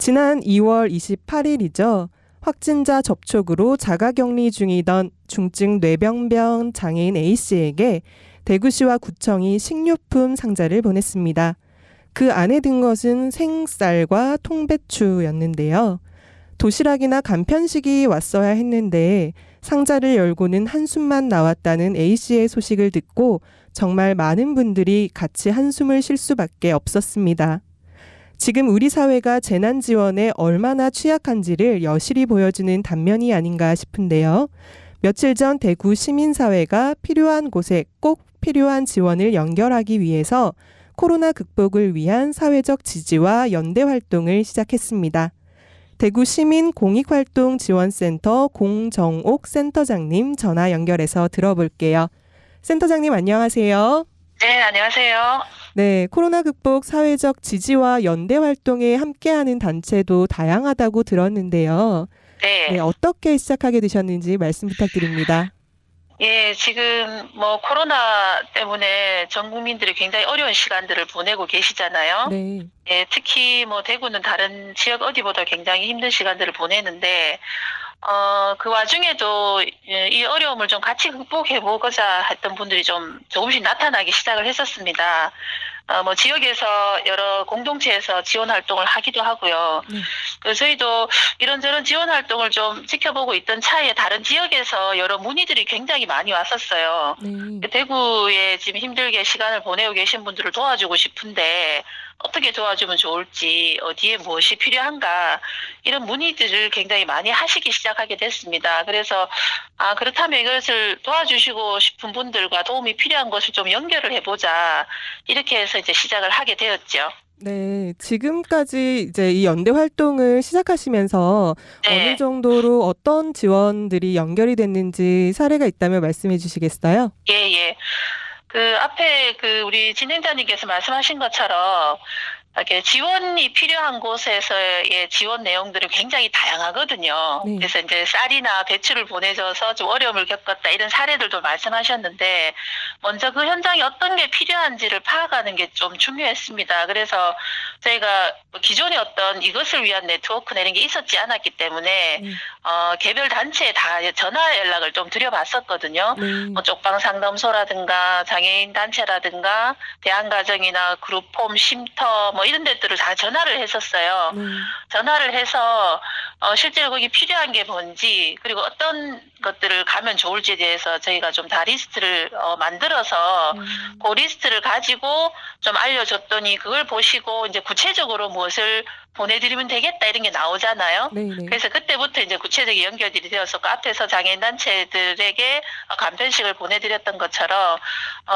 지난 2월 28일이죠. 확진자 접촉으로 자가격리 중이던 중증 뇌병변 장애인 A씨에게 대구시와 구청이 식료품 상자를 보냈습니다. 그 안에 든 것은 생쌀과 통배추였는데요. 도시락이나 간편식이 왔어야 했는데 상자를 열고는 한숨만 나왔다는 A씨의 소식을 듣고 정말 많은 분들이 같이 한숨을 쉴 수밖에 없었습니다. 지금 우리 사회가 재난 지원에 얼마나 취약한지를 여실히 보여주는 단면이 아닌가 싶은데요. 며칠 전 대구 시민사회가 필요한 곳에 꼭 필요한 지원을 연결하기 위해서 코로나 극복을 위한 사회적 지지와 연대 활동을 시작했습니다. 대구 시민 공익활동 지원센터 공정옥 센터장님 전화 연결해서 들어볼게요. 센터장님 안녕하세요. 네, 안녕하세요. 네, 코로나 극복 사회적 지지와 연대 활동에 함께하는 단체도 다양하다고 들었는데요. 네. 네, 어떻게 시작하게 되셨는지 말씀 부탁드립니다. 예, 지금 코로나 때문에 전 국민들이 굉장히 어려운 시간들을 보내고 계시잖아요. 네, 예, 특히 대구는 다른 지역 어디보다 굉장히 힘든 시간들을 보내는데, 그 와중에도 이 어려움을 좀 같이 극복해보고자 했던 분들이 좀 조금씩 나타나기 시작을 했었습니다. 지역에서 여러 공동체에서 지원 활동을 하기도 하고요. 네. 그래서 저희도 이런저런 지원 활동을 좀 지켜보고 있던 차에 다른 지역에서 여러 문의들이 굉장히 많이 왔었어요. 네. 대구에 지금 힘들게 시간을 보내고 계신 분들을 도와주고 싶은데 어떻게 도와주면 좋을지, 어디에 무엇이 필요한가, 이런 문의들을 굉장히 많이 하시기 시작하게 됐습니다. 그래서, 그렇다면 이것을 도와주시고 싶은 분들과 도움이 필요한 것을 좀 연결을 해보자. 이렇게 해서 이제 시작을 하게 되었죠. 네, 지금까지 이제 이 연대 활동을 시작하시면서 어느 네. 정도로 어떤 지원들이 연결이 됐는지 사례가 있다면 말씀해 주시겠어요? 예, 예. 그 앞에 우리 진행자님께서 말씀하신 것처럼 이렇게 지원이 필요한 곳에서의 지원 내용들은 굉장히 다양하거든요. 네. 그래서 이제 쌀이나 배추를 보내줘서 좀 어려움을 겪었다 이런 사례들도 말씀하셨는데, 먼저 그 현장에 어떤 게 필요한지를 파악하는 게 좀 중요했습니다. 그래서 저희가 기존에 어떤 이것을 위한 네트워크나 이런 게 있었지 않았기 때문에 네. 개별 단체에 다 전화 연락을 좀 드려봤었거든요. 네. 쪽방 상담소라든가 장애인 단체라든가 대한가정이나 그룹홈 쉼터 이런 데들을 다 전화를 했었어요. 네. 전화를 해서 실제로 거기 필요한 게 뭔지, 그리고 어떤 것들을 가면 좋을지에 대해서 저희가 좀 다 리스트를 만들어서 그 리스트를 가지고 좀 알려줬더니 그걸 보시고 이제 구체적으로 무엇을 보내드리면 되겠다 이런 게 나오잖아요. 네. 네. 그래서 그때부터 이제 구체적인 연결이 되어서 그 앞에서 장애인 단체들에게 간편식을 보내드렸던 것처럼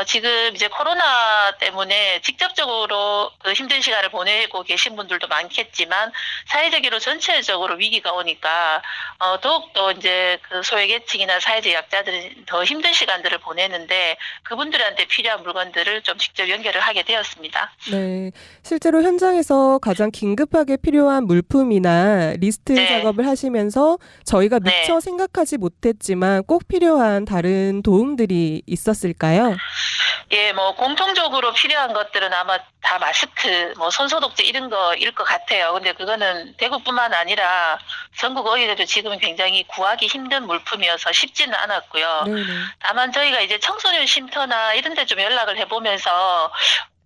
지금 이제 코로나 때문에 직접적으로 그 힘든 시간을 보내고 계신 분들도 많겠지만 사회적으로 전체적으로 위기가 오니까 더욱더 이제 그 소외계층이나 사회적 약자들은 더 힘든 시간들을 보내는데 그분들한테 필요한 물건들을 좀 직접 연결을 하게 되었습니다. 네, 실제로 현장에서 가장 긴급하게 필요한 물품이나 리스트 네. 작업을 하시면서 저희가 네. 미처 생각하지 못했지만 꼭 필요한 다른 도움들이 있었을까요? 예, 공통적으로 필요한 것들은 아마 다 마스크, 손소독제 이런 거일 것 같아요. 근데 그거는 대구뿐만 아니라 전국 어디에도 지금은 굉장히 구하기 힘든 물품이어서 쉽지는 않았고요. 네네. 다만 저희가 이제 청소년 쉼터나 이런 데 좀 연락을 해보면서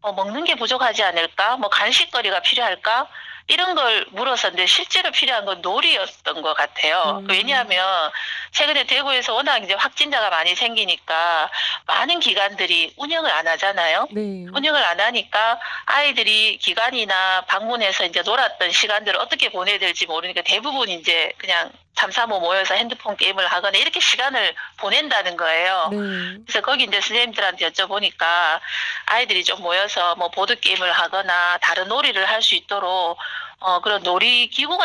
먹는 게 부족하지 않을까? 간식거리가 필요할까? 이런 걸 물었었는데 실제로 필요한 건 놀이였던 것 같아요. 왜냐하면 최근에 대구에서 워낙 이제 확진자가 많이 생기니까 많은 기관들이 운영을 안 하잖아요. 네. 운영을 안 하니까 아이들이 기관이나 방문해서 이제 놀았던 시간들을 어떻게 보내야 될지 모르니까 대부분 이제 그냥 잠사모 모여서 핸드폰 게임을 하거나 이렇게 시간을 보낸다는 거예요. 네. 그래서 거기 이제 선생님들한테 여쭤보니까 아이들이 좀 모여서 보드 게임을 하거나 다른 놀이를 할 수 있도록 그런 놀이감이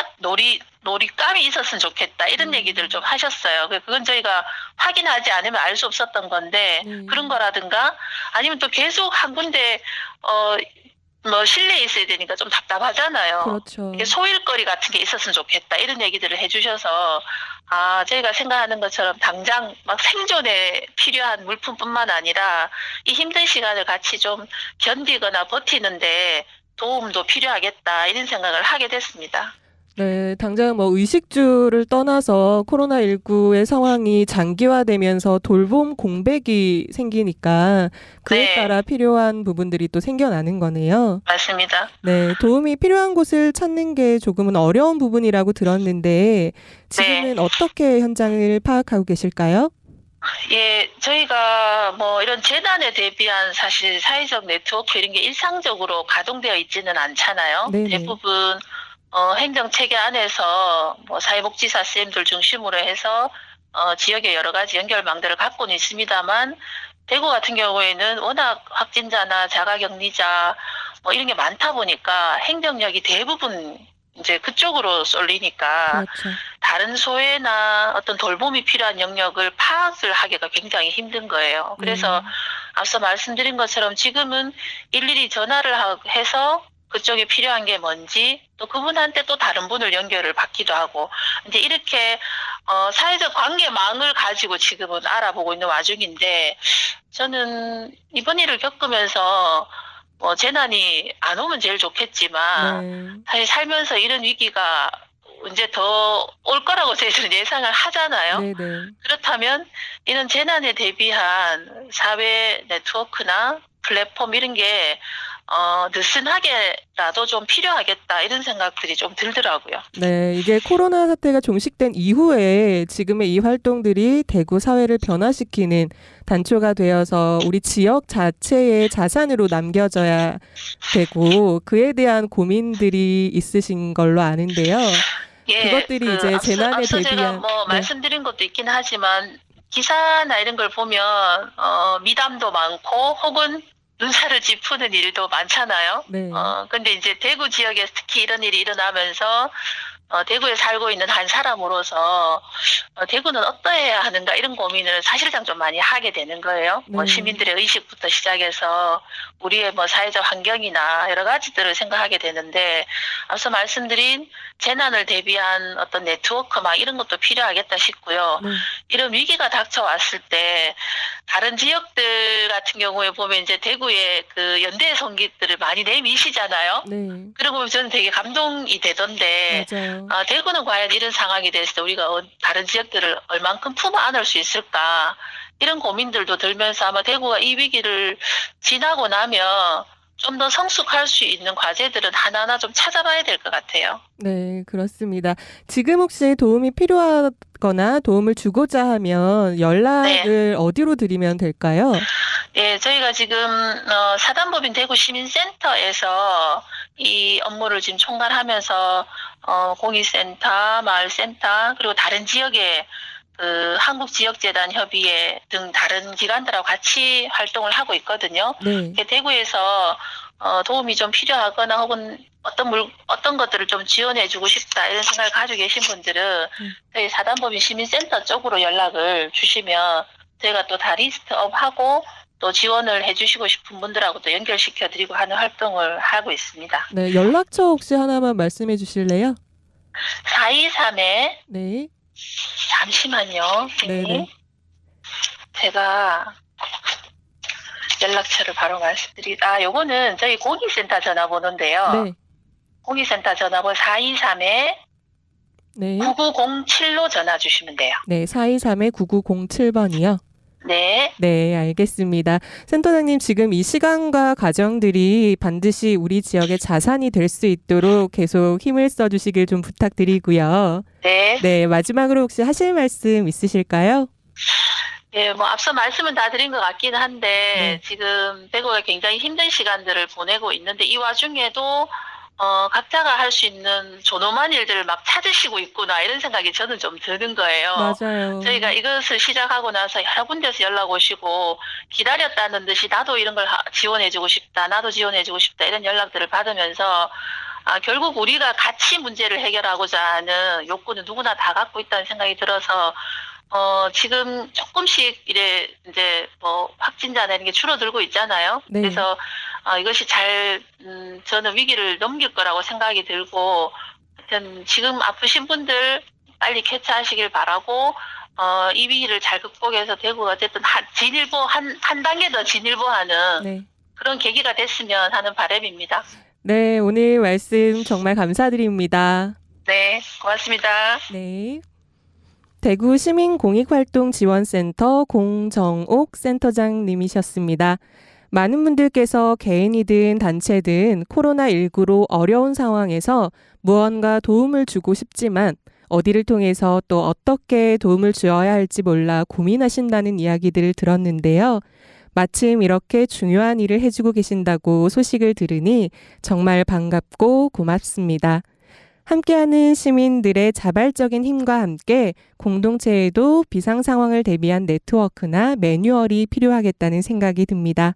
있었으면 좋겠다 이런 얘기들을 좀 하셨어요. 그건 저희가 확인하지 않으면 알 수 없었던 건데 그런 거라든가 아니면 또 계속 한 군데 실내에 있어야 되니까 좀 답답하잖아요. 그렇죠. 이게 소일거리 같은 게 있었으면 좋겠다 이런 얘기들을 해주셔서 저희가 생각하는 것처럼 당장 생존에 필요한 물품뿐만 아니라 이 힘든 시간을 같이 좀 견디거나 버티는데 도움도 필요하겠다 이런 생각을 하게 됐습니다. 네, 당장 뭐 의식주를 떠나서 코로나19의 상황이 장기화되면서 돌봄 공백이 생기니까 그에 네, 따라 필요한 부분들이 또 생겨나는 거네요. 맞습니다. 네, 도움이 필요한 곳을 찾는 게 조금은 어려운 부분이라고 들었는데 네. 지금은 어떻게 현장을 파악하고 계실까요? 예, 저희가 뭐 이런 재난에 대비한 사실 사회적 네트워크 이런 게 일상적으로 가동되어 있지는 않잖아요. 네네. 대부분 행정 체계 안에서 뭐 사회복지사 쌤들 중심으로 해서 지역의 여러 가지 연결망들을 갖고는 있습니다만 대구 같은 경우에는 워낙 확진자나 자가격리자 뭐 이런 게 많다 보니까 행정력이 대부분 이제 그쪽으로 쏠리니까 그렇죠. 다른 소외나 어떤 돌봄이 필요한 영역을 파악을 하기가 굉장히 힘든 거예요. 그래서 네. 앞서 말씀드린 것처럼 지금은 일일이 전화를 해서 그쪽에 필요한 게 뭔지 또 그분한테 또 다른 분을 연결을 받기도 하고 이제 이렇게 사회적 관계망을 가지고 지금은 알아보고 있는 와중인데 저는 이번 일을 겪으면서 뭐 재난이 안 오면 제일 좋겠지만 네. 사실 살면서 이런 위기가 이제 더 올 거라고 저희들은 예상을 하잖아요. 네네. 그렇다면 이런 재난에 대비한 사회 네트워크나 플랫폼 이런 게 느슨하게라도 좀 필요하겠다 이런 생각들이 좀 들더라고요. 네, 이게 코로나 사태가 종식된 이후에 지금의 이 활동들이 대구 사회를 변화시키는 단초가 되어서 우리 지역 자체의 자산으로 남겨져야 되고 그에 대한 고민들이 있으신 걸로 아는데요. 예, 그것들이 이제 재난에 앞서 제가 대비한 뭐 네, 말씀드린 것도 있긴 하지만 기사나 이런 걸 보면 미담도 많고 혹은 눈살을 찌푸는 일도 많잖아요. 네, 근데 이제 대구 지역에 특히 이런 일이 일어나면서 대구에 살고 있는 한 사람으로서 대구는 어떠해야 하는가 이런 고민을 사실상 좀 많이 하게 되는 거예요. 뭐 네, 시민들의 의식부터 시작해서 우리의 뭐 사회적 환경이나 여러 가지들을 생각하게 되는데 앞서 말씀드린 재난을 대비한 어떤 네트워크 막 이런 것도 필요하겠다 싶고요. 네, 이런 위기가 닥쳐왔을 때 다른 지역들 같은 경우에 보면 이제 대구에 그 연대 성깃들을 많이 내미시잖아요. 네, 그리고 저는 되게 감동이 되던데 맞아요. 대구는 과연 이런 상황이 됐을 때 우리가 다른 지역들을 얼만큼 품어 안을 수 있을까 이런 고민들도 들면서 아마 대구가 이 위기를 지나고 나면 좀 더 성숙할 수 있는 과제들은 하나하나 좀 찾아봐야 될 것 같아요. 네, 그렇습니다. 지금 혹시 도움이 필요하거나 도움을 주고자 하면 네. 연락을 어디로 드리면 될까요? 예, 저희가 지금 사단법인 대구시민센터에서 이 업무를 지금 총괄하면서 공익센터, 마을센터 그리고 다른 지역의 그 한국지역재단협의회 등 다른 기관들하고 같이 활동을 하고 있거든요. 네. 대구에서 도움이 좀 필요하거나 혹은 어떤 것들을 좀 지원해주고 싶다 이런 생각을 가지고 계신 분들은 네. 저희 사단법인 시민센터 쪽으로 연락을 주시면 저희가 또 다 리스트업하고 또 지원을 해주시고 싶은 분들하고 또 연결시켜드리고 하는 활동을 하고 있습니다. 네, 연락처 혹시 하나만 말씀해 주실래요? 423에 네. 잠시만요. 네네. 네. 제가 연락처를 바로 요거는 저희 공익센터 전화번호인데요. 네. 공익센터 전화번호 423에 네. 9907로 전화 주시면 돼요. 네, 423-9907번이요. 네. 네, 알겠습니다. 센터장님, 지금 이 시간과 과정들이 반드시 우리 지역의 자산이 될 수 있도록 계속 힘을 써주시길 좀 부탁드리고요. 네. 네, 마지막으로 혹시 하실 말씀 있으실까요? 예, 뭐 앞서 말씀은 다 드린 것 같기는 한데 네. 지금 대구가 굉장히 힘든 시간들을 보내고 있는데 이 와중에도 각자가 할 수 있는 존엄한 일들을 막 찾으시고 있구나 이런 생각이 저는 좀 드는 거예요. 맞아요. 저희가 이것을 시작하고 나서 여러 군데서 연락 오시고 기다렸다는 듯이 나도 이런 걸 지원해주고 싶다, 나도 지원해주고 싶다 이런 연락들을 받으면서 결국 우리가 같이 문제를 해결하고자 하는 욕구는 누구나 다 갖고 있다는 생각이 들어서 지금 조금씩 이제 뭐 확진자나 이런 게 줄어들고 있잖아요. 네. 그래서 이것이 저는 위기를 넘길 거라고 생각이 들고, 하여튼 지금 아프신 분들 빨리 쾌차하시길 바라고, 이 위기를 잘 극복해서 대구가 어쨌든 한 단계 더 진일보하는 네. 그런 계기가 됐으면 하는 바람입니다. 네, 오늘 말씀 정말 감사드립니다. 네, 고맙습니다. 네. 대구 시민공익활동지원센터 공정옥 센터장님이셨습니다. 많은 분들께서 개인이든 단체든 코로나19로 어려운 상황에서 무언가 도움을 주고 싶지만 어디를 통해서 또 어떻게 도움을 주어야 할지 몰라 고민하신다는 이야기들을 들었는데요. 마침 이렇게 중요한 일을 해주고 계신다고 소식을 들으니 정말 반갑고 고맙습니다. 함께하는 시민들의 자발적인 힘과 함께 공동체에도 비상 상황을 대비한 네트워크나 매뉴얼이 필요하겠다는 생각이 듭니다.